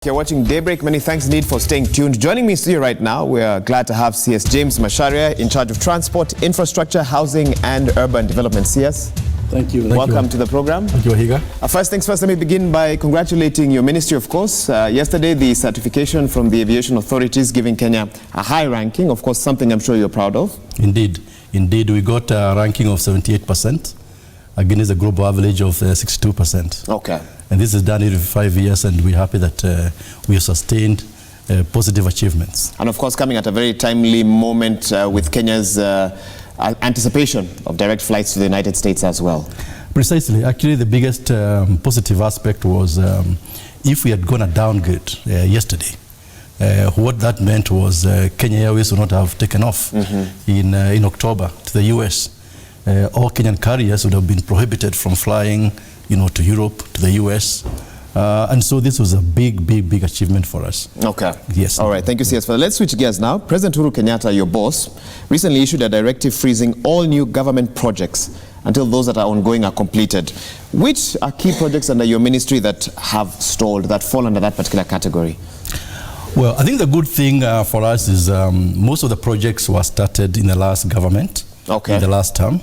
You're watching Daybreak. Many thanks indeed for staying tuned. Joining me in studio right now, we are glad to have CS James Macharia in charge of transport, infrastructure, housing and urban development. CS, thank you. Welcome to the program. Thank you, Higa. First things first, let me begin by congratulating your ministry, of course. Yesterday, the certification from the aviation authorities giving Kenya a high ranking, of course, something I'm sure you're proud of. Indeed. We got a ranking of 78% against a global average of 62%. Okay. And this is done in 5 years, and we're happy that we have sustained positive achievements. And of course, coming at a very timely moment with Kenya's anticipation of direct flights to the United States as well. Precisely. Actually, the biggest positive aspect was if we had gone a downgrade yesterday, what that meant was Kenya Airways would not have taken off in October to the US. All Kenyan carriers would have been prohibited from flying to Europe, to the US. And so this was a big achievement for us. Okay. Yes. All right. Thank you, CS. Let's switch gears now. President Uhuru Kenyatta, your boss, recently issued a directive freezing all new government projects until those that are ongoing are completed. Which are key projects under your ministry that have stalled, that fall under that particular category? Well, I think the good thing for us is most of the projects were started in the last government, in the last term.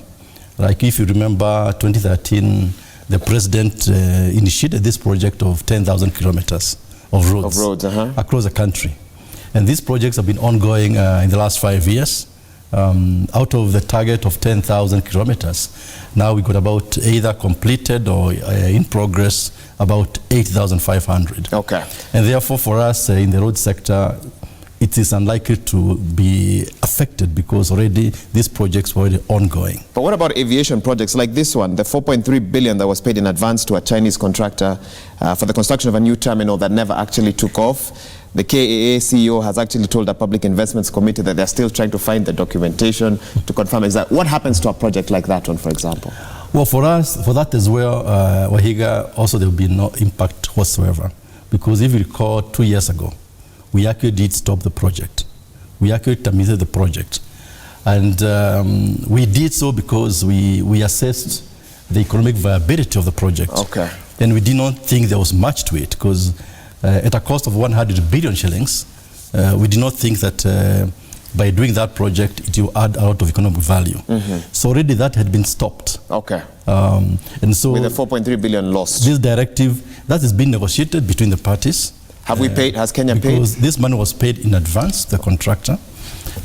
Like if you remember 2013, the president initiated this project of 10,000 kilometers of roads, across the country. And these projects have been ongoing in the last 5 years. Out of the target of 10,000 kilometers, now we got about either completed or in progress about 8,500. Okay. And therefore for us in the road sector, it is unlikely to be affected because already these projects were already ongoing. But what about aviation projects like this one, the 4.3 billion that was paid in advance to a Chinese contractor for the construction of a new terminal that never actually took off? The KAA CEO has actually told the Public Investments Committee that they're still trying to find the documentation to confirm exactly what happens to a project like that one, for example. Well, for us, for that as well, Wahiga, also there will be no impact whatsoever. Because if you recall 2 years ago, we actually did stop the project. We actually terminated the project. And we did so because we assessed the economic viability of the project. Okay. And we did not think there was much to it because at a cost of 100 billion shillings, we did not think that by doing that project, it will add a lot of economic value. So already that had been stopped. Okay. And so with the 4.3 billion lost. This directive, that has been negotiated between the parties. Have we paid? Has Kenya paid? Because this money was paid in advance, the contractor,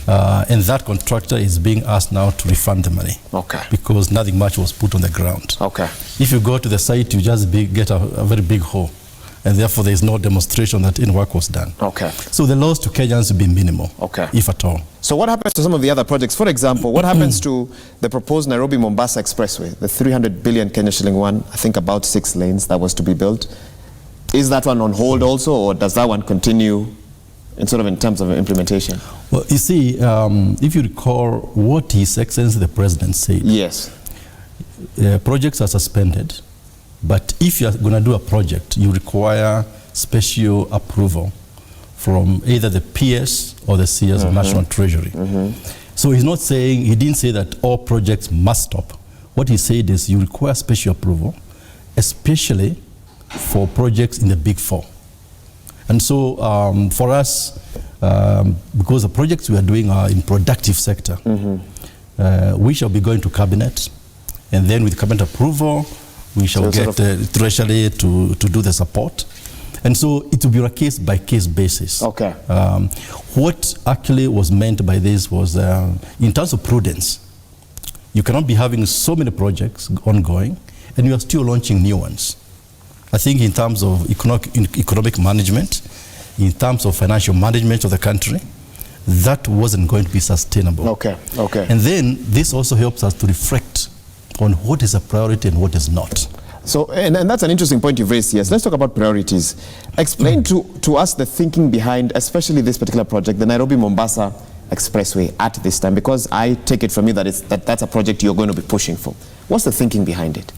and that contractor is being asked now to refund the money. Okay. Because nothing much was put on the ground. Okay. If you go to the site, you just get a very big hole, and therefore there is no demonstration that any work was done. Okay. So the loss to Kenyans will be minimal, if at all. So what happens to some of the other projects? For example, what happens to the proposed Nairobi-Mombasa Expressway, the 300 billion Kenya shilling one, I think about 6 lanes that was to be built? Is that one on hold also, or does that one continue in terms of implementation? Well, you see, if you recall what His Excellency the President said. Yes. Projects are suspended, but if you are going to do a project, you require special approval from either the PS or the CS of National Treasury. So he's not saying, he didn't say that all projects must stop. What he said is you require special approval, especially for projects in the Big Four. And so for us, because the projects we are doing are in productive sector, we shall be going to cabinet, and then with cabinet approval, we shall get the treasury to do the support. And so it will be a case-by-case basis. Okay. What actually was meant by this was, in terms of prudence, you cannot be having so many projects ongoing, and you are still launching new ones. I think in terms of economic management, in terms of financial management of the country, that wasn't going to be sustainable. Okay, okay. And then this also helps us to reflect on what is a priority and what is not. So, and that's an interesting point you've raised. Yes, let's talk about priorities. Explain to us the thinking behind, especially this particular project, the Nairobi-Mombasa Expressway at this time, because I take it from you that that's a project you're going to be pushing for. What's the thinking behind it?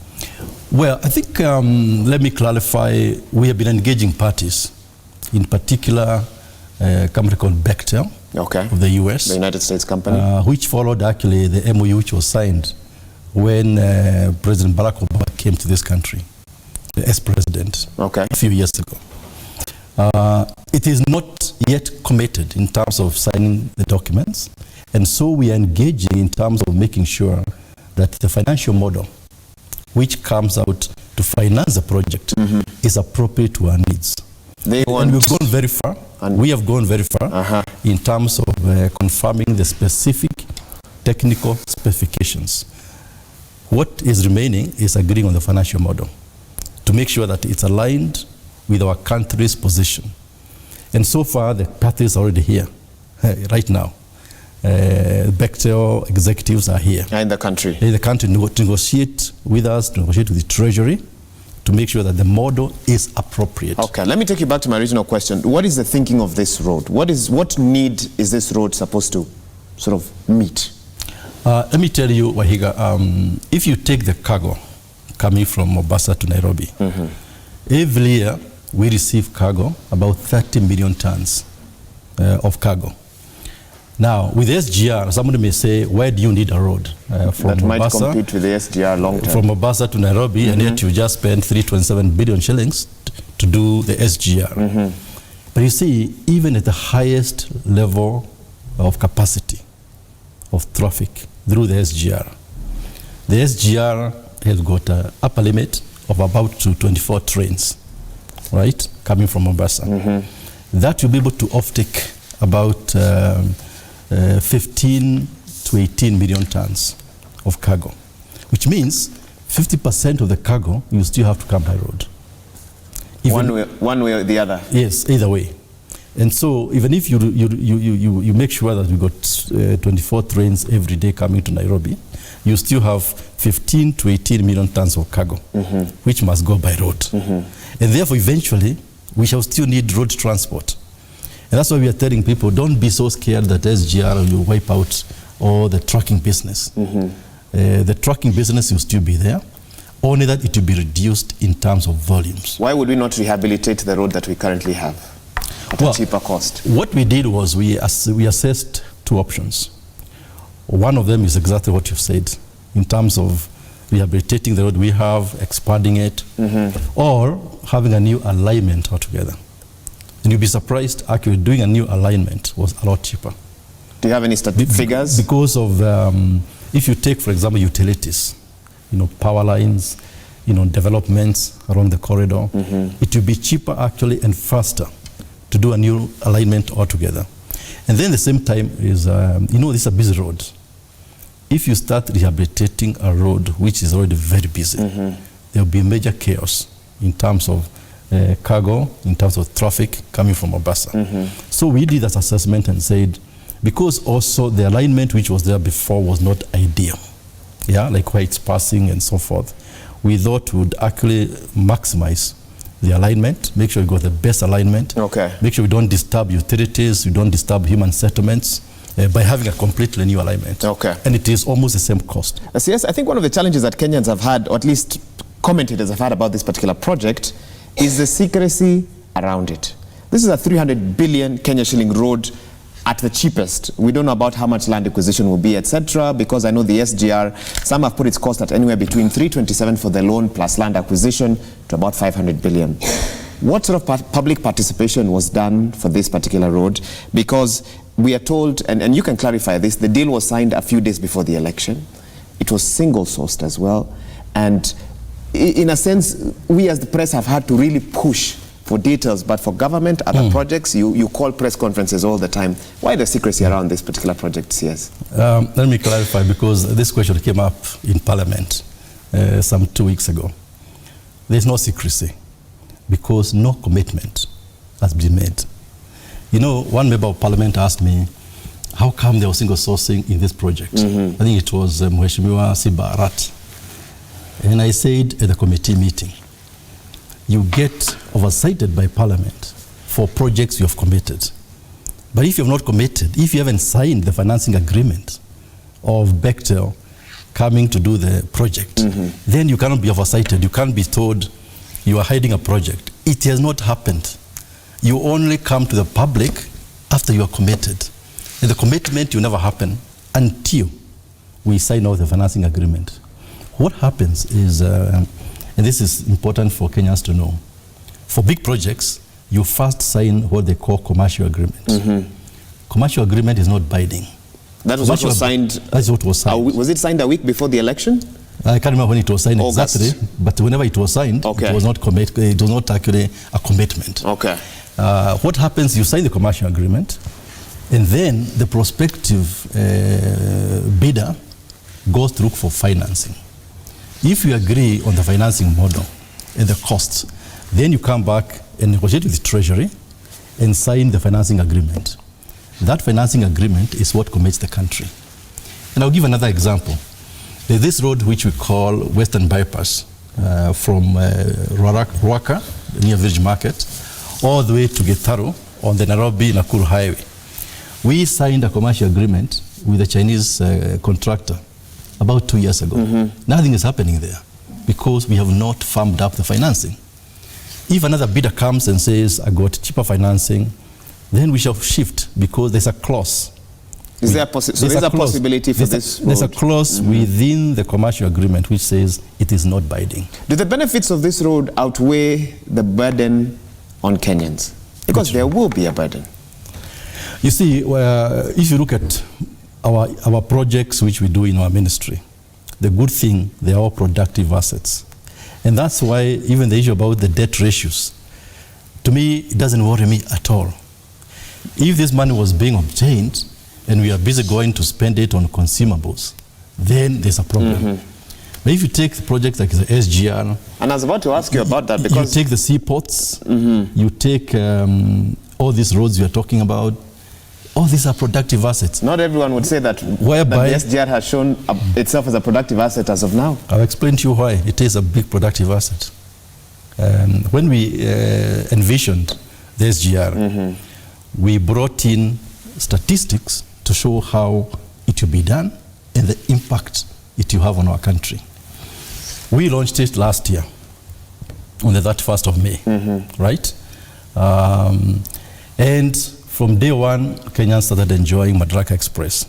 Well, I think, let me clarify, we have been engaging parties, in particular a company called Bechtel of the US. The United States company. Which followed actually the MOU which was signed when President Barack Obama came to this country as president a few years ago. It is not yet committed in terms of signing the documents, and so we are engaging in terms of making sure that the financial model which comes out to finance the project is appropriate to our needs. And we've gone very far. We have gone very far in terms of confirming the specific technical specifications. What is remaining is agreeing on the financial model to make sure that it's aligned with our country's position. And so far, the parties are already here, right now. Bechtel executives are here. In the country. In the country to negotiate with us, to negotiate with the Treasury, to make sure that the model is appropriate. Okay, let me take you back to my original question. What is the thinking of this road? What need is this road supposed to sort of meet? Let me tell you, Wahiga, if you take the cargo coming from Mombasa to Nairobi, every year we receive cargo, about 30 million tons of cargo. Now, with SGR, somebody may say, why do you need a road from that Mombasa, might compete with the SGR long term? From Mombasa to Nairobi, and yet you just spend 327 billion shillings to do the SGR. But you see, even at the highest level of capacity of traffic through the SGR has got an upper limit of about 24 trains, right, coming from Mombasa. That will be able to offtake about 15 to 18 million tons of cargo, which means 50% of the cargo you still have to come by road. One way or the other? Yes, either way. And so even if you make sure that we got 24 trains every day coming to Nairobi, you still have 15 to 18 million tons of cargo, which must go by road. And therefore, eventually, we shall still need road transport. And that's why we are telling people, don't be so scared that SGR will wipe out all the trucking business. The trucking business will still be there, only that it will be reduced in terms of volumes. Why would we not rehabilitate the road that we currently have at a cheaper cost? What we did was we assessed two options. One of them is exactly what you've said, in terms of rehabilitating the road we have, expanding it, or having a new alignment altogether. And you'll be surprised, actually doing a new alignment was a lot cheaper. Do you have any figures? Because of, if you take, for example, utilities, power lines, developments along the corridor, it will be cheaper actually and faster to do a new alignment altogether. And then at the same time is, this is a busy road. If you start rehabilitating a road which is already very busy, there will be major chaos in terms of cargo, in terms of traffic coming from Mombasa. So we did that assessment and said, because also the alignment which was there before was not ideal, like where it's passing and so forth, we thought we would actually maximize the alignment, make sure we got the best alignment, make sure we don't disturb utilities, we don't disturb human settlements, by having a completely new alignment. And it is almost the same cost. Yes, I think one of the challenges that Kenyans have had, or at least commentators have had about this particular project, is the secrecy around it. This is a 300 billion Kenya shilling road at the cheapest. We don't know about how much land acquisition will be, etc., because I know the SGR, some have put its cost at anywhere between 327 for the loan plus land acquisition to about 500 billion. What sort of public participation was done for this particular road? Because we are told, and you can clarify this, the deal was signed a few days before the election. It was single-sourced as well. And in a sense, we as the press have had to really push for details, but for government, other projects, you call press conferences all the time. Why the secrecy around this particular project, CS? Let me clarify, because this question came up in Parliament some 2 weeks ago. There's no secrecy, because no commitment has been made. One member of Parliament asked me, how come there was single sourcing in this project? I think it was Mheshimiwa Siba Arat. And I said at the committee meeting, you get oversighted by Parliament for projects you have committed. But if you have not committed, if you haven't signed the financing agreement of Bechtel coming to do the project, then you cannot be oversighted. You can't be told you are hiding a project. It has not happened. You only come to the public after you are committed. And the commitment will never happen until we sign out the financing agreement. What happens is, and this is important for Kenyans to know, for big projects, you first sign what they call commercial agreement. Commercial agreement is not binding. That was what was signed. That's what was signed. Was it signed a week before the election? I can't remember when it was signed exactly, but whenever it was signed, it was not actually a commitment. Okay. What happens, you sign the commercial agreement, and then the prospective bidder goes to look for financing. If you agree on the financing model and the costs, then you come back and negotiate with the Treasury and sign the financing agreement. That financing agreement is what commits the country. And I'll give another example. There's this road which we call Western Bypass from Ruaka, near Village Market, all the way to Gitaro on the Nairobi-Nakuru Highway. We signed a commercial agreement with a Chinese contractor about 2 years ago. Nothing is happening there because we have not firmed up the financing. If another bidder comes and says, I got cheaper financing, then we shall shift because there's a clause. Is there a possibility for this road? There's a clause within the commercial agreement which says it is not binding. Do the benefits of this road outweigh the burden on Kenyans? Because there will be a burden. You see, if you look at our projects which we do in our ministry, the good thing, they are all productive assets. And that's why even the issue about the debt ratios, to me, it doesn't worry me at all. If this money was being obtained and we are busy going to spend it on consumables, then there's a problem. But if you take the projects like the SGR... And I was about to ask you about that because... You take the seaports, you take all these roads we are talking about, all these are productive assets. Not everyone would say that, whereby that the SGR has shown itself as a productive asset as of now. I'll explain to you why it is a big productive asset. When we envisioned the SGR, we brought in statistics to show how it will be done and the impact it will have on our country. We launched it last year on the 31st of May, right? And from day one, Kenyans started enjoying Madaraka Express.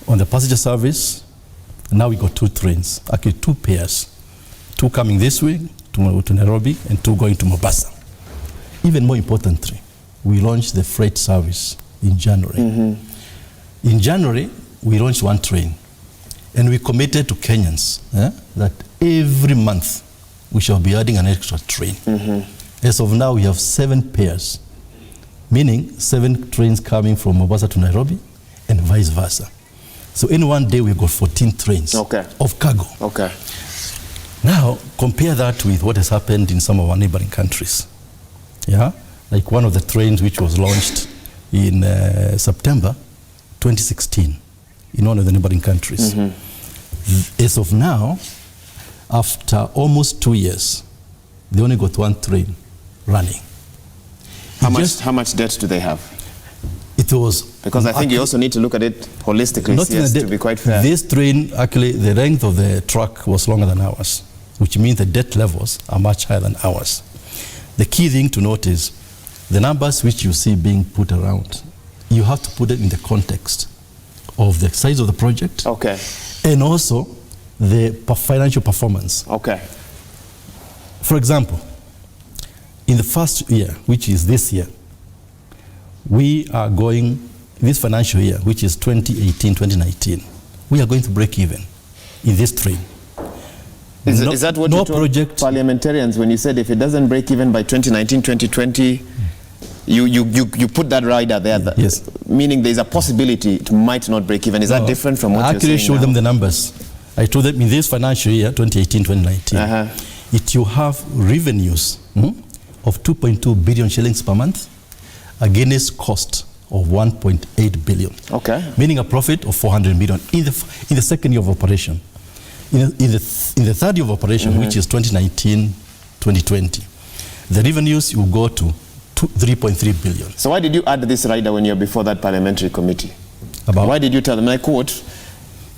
On the passenger service, now we got 2 trains, actually 2 pairs, 2 coming this way to Nairobi and 2 going to Mombasa. Even more importantly, we launched the freight service in January. In January, we launched 1 train, and we committed to Kenyans that every month we shall be adding an extra train. As of now, we have 7 pairs, meaning 7 trains coming from Mombasa to Nairobi and vice versa. So in one day, we've got 14 trains of cargo. Now, compare that with what has happened in some of our neighboring countries. Like one of the trains which was launched in September 2016 in one of the neighboring countries. As of now, after almost 2 years, they only got 1 train running. How much debt do they have? It was... Because I think you also need to look at it holistically, to be quite fair. This train, actually, the length of the truck was longer than ours, which means the debt levels are much higher than ours. The key thing to note is the numbers which you see being put around, you have to put it in the context of the size of the project and also the financial performance. For example, in the first year, which is this year, we are going, this financial year, which is 2018-2019, we are going to break even in this train. Is that what you told parliamentarians when you said if it doesn't break even by 2019-2020, you put that rider there? Yes. Meaning there's a possibility it might not break even. Is that different from what you're saying? I actually showed them the numbers. I told them in this financial year, 2018-2019, it will have revenues of 2.2 billion shillings per month against cost of 1.8 billion. Meaning a profit of 400 million in the second year of operation. In the third year of operation, which is 2019-2020, the revenues will go to 3.3 billion. So why did you add this rider when you're before that parliamentary committee? Why did you tell them, I quote,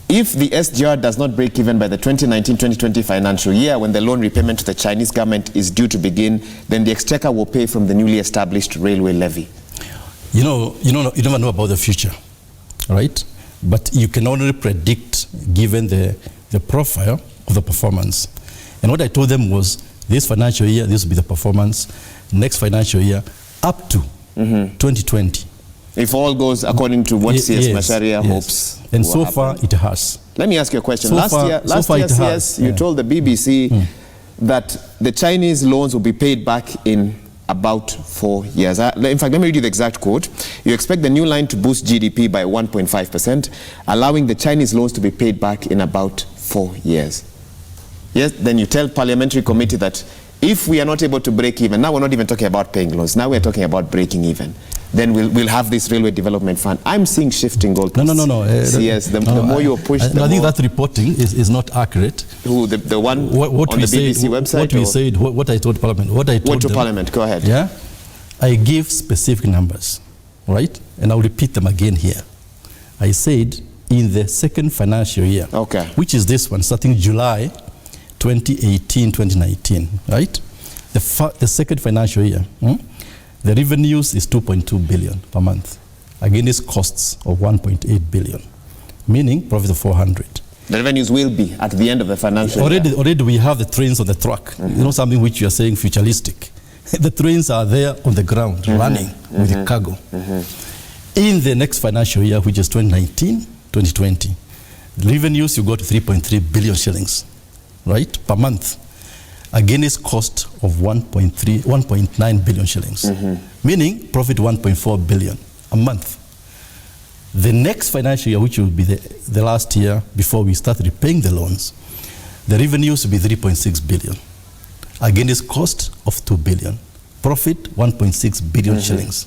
if the SGR does not break even by the 2019-2020 financial year, when the loan repayment to the Chinese government is due to begin, then the exchequer will pay from the newly established railway levy? You never know about the future, right? But you can only predict given the profile of the performance. And what I told them was, this financial year, this will be the performance. next financial year up to 2020. If all goes according to what CS Macharia hopes. And so far it has. Let me ask you a question. So last year, CS, you told the BBC that the Chinese loans will be paid back in about 4 years. In fact, let me read you the exact quote. You expect the new line to boost GDP by 1.5%, allowing the Chinese loans to be paid back in about 4 years. Yes, then you tell parliamentary committee that if we are not able to break even, now we're not even talking about paying loans, now we're talking about breaking even, then we'll have this railway development fund. I'm seeing shifting goalposts. No. Yes, the more you push, I think that reporting is not accurate. Who, the one what on the BBC website? What we said, what I told Parliament, what I told What to them, Parliament? Go ahead. Yeah, I give specific numbers, right? And I'll repeat them again here. I said in the second financial year, which is this one, starting July 2018-2019, right? The second financial year, the revenues is 2.2 billion per month, against costs of 1.8 billion, meaning profit of 400. The revenues will be at the end of the financial year. Already we have the trains on the track. You know, something which you are saying futuristic. The trains are there on the ground, running with the cargo. In the next financial year, which is 2019-2020, the revenues, you go to 3.3 billion shillings, right, per month, against cost of 1.9 billion shillings, meaning profit 1.4 billion a month. The next financial year, which will be the last year before we start repaying the loans, the revenues will be 3.6 billion, against cost of 2 billion, profit 1.6 billion shillings.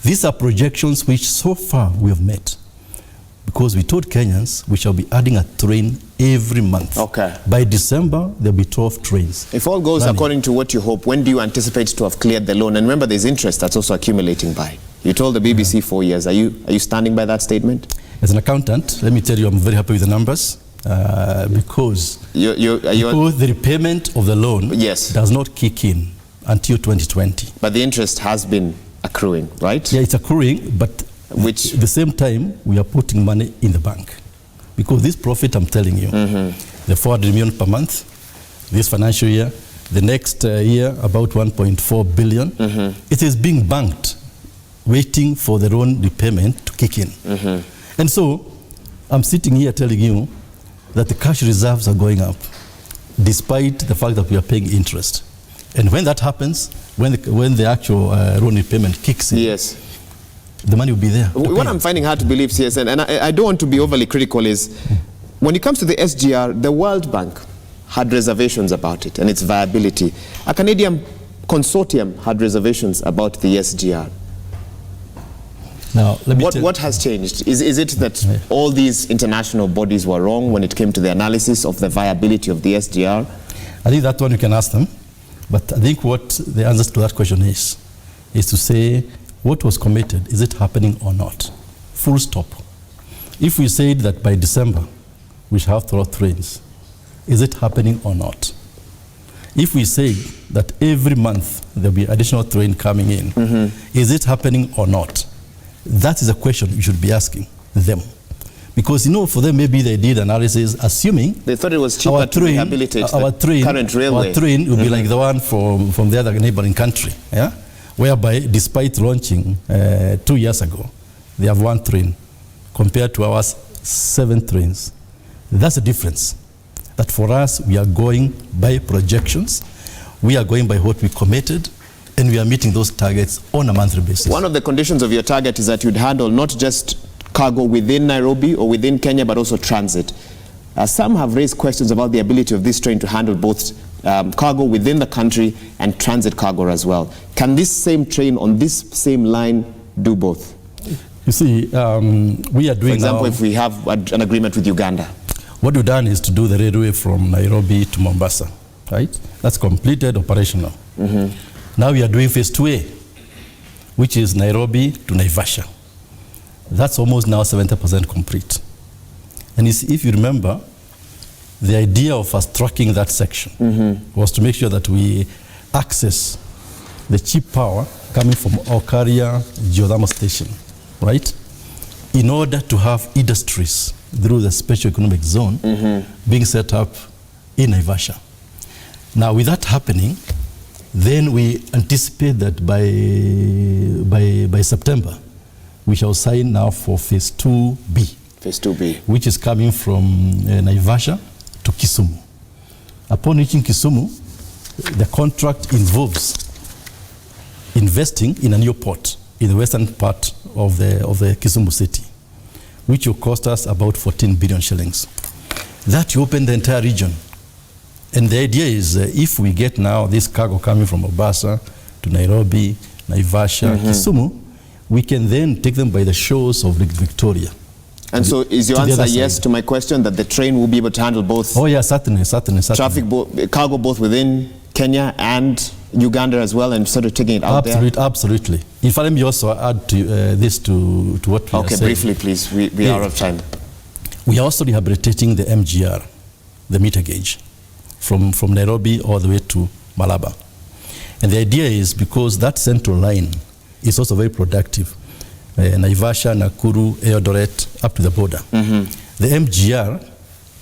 These are projections which so far we have met, because we told Kenyans we shall be adding a train every month. By December, there'll be 12 trains. If all goes according to what you hope, when do you anticipate to have cleared the loan? And remember, there's interest that's also accumulating by. You told the BBC 4 years. Are you standing by that statement? As an accountant, let me tell you, I'm very happy with the numbers because the repayment of the loan does not kick in until 2020. But the interest has been accruing, right? Yeah, it's accruing, but at the same time, we are putting money in the bank. Because this profit, I'm telling you, the 400 million per month, this financial year, the next year, about 1.4 billion, it is being banked, waiting for the loan repayment to kick in. And so, I'm sitting here telling you that the cash reserves are going up, despite the fact that we are paying interest. And when that happens, when the actual loan repayment kicks in, the money will be there. What I'm finding hard to believe, CS, and I don't want to be overly critical, is when it comes to the SGR, the World Bank had reservations about it and its viability. A Canadian consortium had reservations about the SGR. Now, let me what has changed? Is it that all these international bodies were wrong when it came to the analysis of the viability of the SGR? I think that one you can ask them. But I think what the answer to that question is to say, what was committed, is it happening or not? Full stop. If we said that by December we shall have 12 trains, is it happening or not? If we say that every month there'll be additional train coming in, is it happening or not? That is a question you should be asking them. Because, you know, for them maybe they did analysis assuming they thought it was cheaper to rehabilitate the current railway. Our train will be like the one from the other neighboring country, whereby despite launching 2 years ago, they have 1 train compared to ours 7 trains. That's a difference. That for us, we are going by projections, we are going by what we committed, and we are meeting those targets on a monthly basis. One of the conditions of your target is that you'd handle not just cargo within Nairobi or within Kenya, but also transit. Some have raised questions about the ability of this train to handle both cargo within the country and transit cargo as well. Can this same train on this same line do both? You see, we are doing, for example, if we have an agreement with Uganda. What we've done is to do the railway from Nairobi to Mombasa, right? That's completed, operational. Now we are doing phase 2A, which is Nairobi to Naivasha. That's almost now 70% complete. And if you remember, the idea of us tracking that section was to make sure that we access the cheap power coming from Macharia geothermal station, right? In order to have industries through the special economic zone being set up in Naivasha. Now, with that happening, Then we anticipate that by September, we shall sign now for phase 2B. Phase 2B. Which is coming from Naivasha to Kisumu. Upon reaching Kisumu, the contract involves investing in a new port in the western part of the Kisumu city, which will cost us about 14 billion shillings. That will open the entire region. And the idea is if we get now this cargo coming from Mombasa to Nairobi, Naivasha, Kisumu, we can then take them by the shores of Lake Victoria. And so is your answer yes to my question that the train will be able to handle both? Oh yeah, certainly. Traffic, cargo both within Kenya and Uganda as well, and sort of taking it out there? Absolutely. In fact, let me also add to this to what we are saying. Okay, briefly please, we are out of time. We are also rehabilitating the MGR, the meter gauge, from Nairobi all the way to Malaba. And the idea is because that central line is also very productive. Naivasha, Nakuru, Eldoret, up to the border. The MGR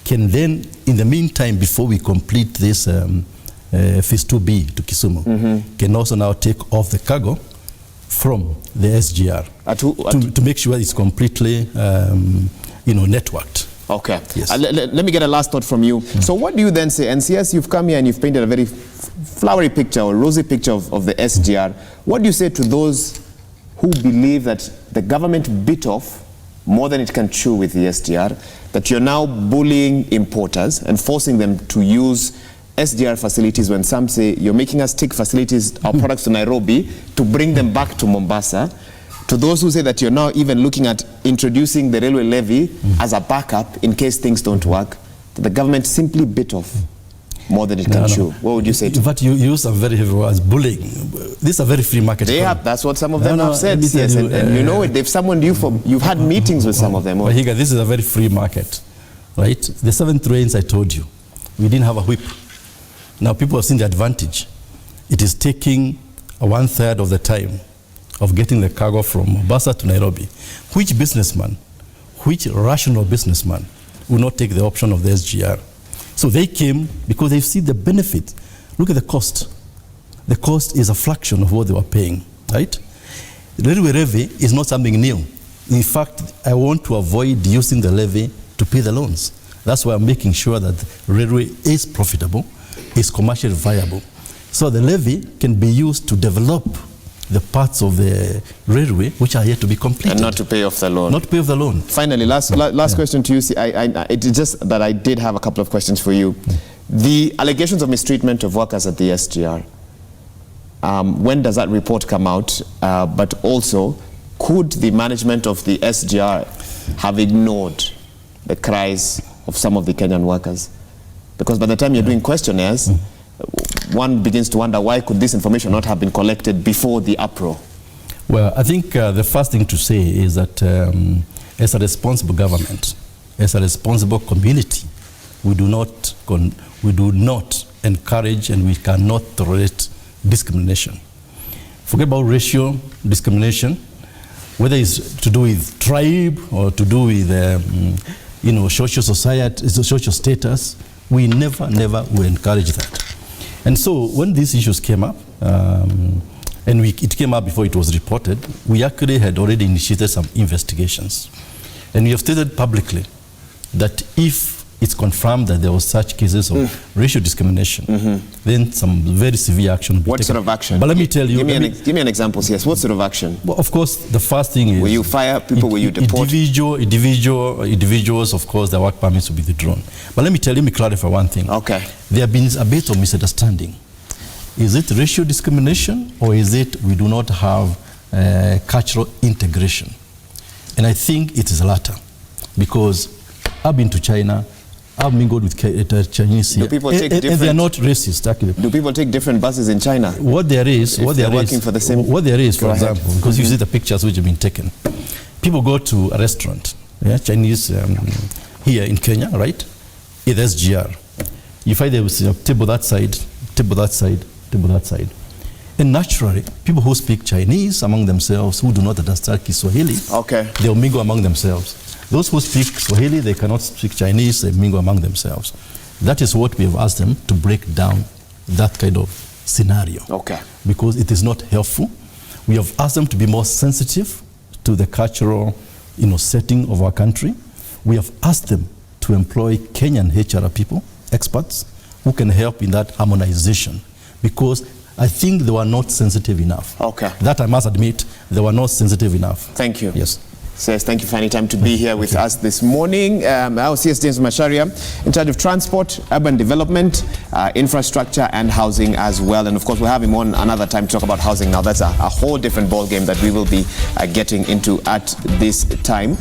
can then, in the meantime, before we complete this phase 2B to Kisumu, can also now take off the cargo from the SGR to make sure it's completely networked. Okay. Yes. Let me get a last thought from you. So what do you then say? And yes, you've come here and you've painted a very flowery picture or rosy picture of the SGR. What do you say to those who believe that the government bit off more than it can chew with the SGR, that you're now bullying importers and forcing them to use SGR facilities when some say you're making us take facilities, our products to Nairobi to bring them back to Mombasa? To those who say that you're now even looking at introducing the railway levy as a backup in case things don't work, that the government simply bit off more than it can chew. What would you say to that? You use some very heavy words, bullying. This is a very free market. That's what some of them have said. Yes, and you know it. They've summoned you for. You've had meetings with some of them. But this is a very free market, right? The 7 trains I told you, we didn't have a whip. Now people have seen the advantage. It is taking 1/3 of the time of getting the cargo from Mombasa to Nairobi. Which businessman, which rational businessman will not take the option of the SGR? So they came because they see the benefit. Look at the cost. The cost is a fraction of what they were paying, right? Railway levy is not something new. In fact, I want to avoid using the levy to pay the loans. That's why I'm making sure that railway is profitable, is commercially viable. So the levy can be used to develop the parts of the railway which are yet to be completed. And not to pay off the loan. Not to pay off the loan. Finally, last question to you. See, it's just that I did have a couple of questions for you. The allegations of mistreatment of workers at the SGR, when does that report come out? But also, could the management of the SGR have ignored the cries of some of the Kenyan workers? Because by the time you're doing questionnaires, one begins to wonder, why could this information not have been collected before the uproar? Well, I think the first thing to say is that as a responsible government, as a responsible community, we do not encourage and we cannot tolerate discrimination. Forget about racial discrimination, whether it's to do with tribe or to do with social society, social status. We never will encourage that. And so when these issues came up, and it came up before it was reported, we actually had already initiated some investigations. And we have stated publicly that if it's confirmed that there was such cases of racial discrimination, then some very severe action will be taken. What sort of action? But let me tell you. Give me an example, yes. What sort of action? Well, of course, the first thing is... Will you fire people? Will you deport? Individuals, of course, their work permits will be withdrawn. But let me clarify one thing. Okay. There have been a bit of misunderstanding. Is it racial discrimination, or is it we do not have cultural integration? And I think it is the latter, because I've been to China, I've mingled with Chinese here, and they are not racist, actually. Do people take different buses in China? What there is, for example, because you see the pictures which have been taken. People go to a restaurant, Chinese here in Kenya, right? It is SGR. You find there was a table that side, table that side, table that side. And naturally, people who speak Chinese among themselves, who do not understand Kiswahili, they'll mingle among themselves. Those who speak Swahili, they cannot speak Chinese, they mingle among themselves. That is what we have asked them to break down, that kind of scenario. Okay. Because it is not helpful. We have asked them to be more sensitive to the cultural, setting of our country. We have asked them to employ Kenyan HR people, experts, who can help in that harmonization, because I think they were not sensitive enough. Okay. That I must admit, they were not sensitive enough. Thank you. Yes. Says, thank you for any time to be here with us this morning. Our CS James Macharia, in charge of transport, urban development, infrastructure and housing as well. And of course, we'll have him on another time to talk about housing. Now, that's a whole different ball game that we will be getting into at this time.